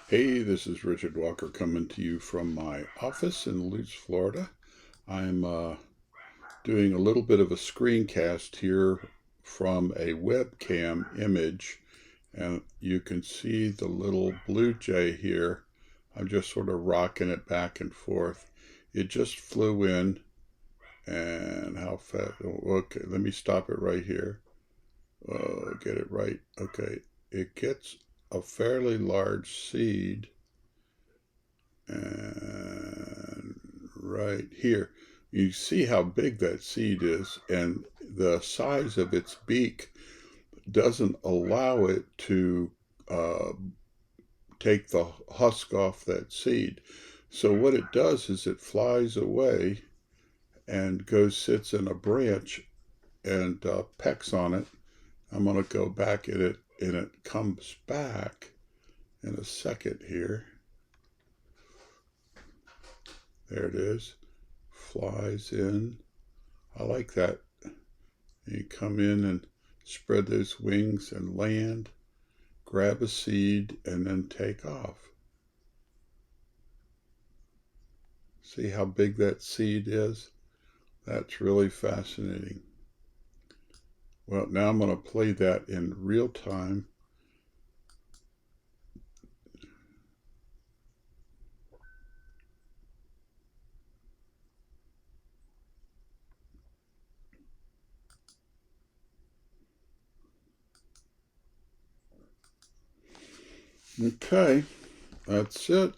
Hey, this is Richard Walker coming to you from my office in Lutz, Florida. I'm doing a little bit of a screencast here from a webcam image, and you can see the little BlueJay here. I'm just sort of rocking it back and forth. It just flew in, and how fast? Okay, let me stop it right here. Get it right. Okay, it gets a fairly large seed. And right here, you see how big that seed is, and the size of its beak doesn't allow it to uh, take the husk off that seed. So what it does is it flies away and sits in a branch and pecks on it. I'm going to go back at it, and it comes back in a second here. There it is. Flies in. I like that. You come in and spread those wings and land, grab a seed, and then take off. See how big that seed is? That's really fascinating. Well, now I'm going to play that in real time. Okay, that's it.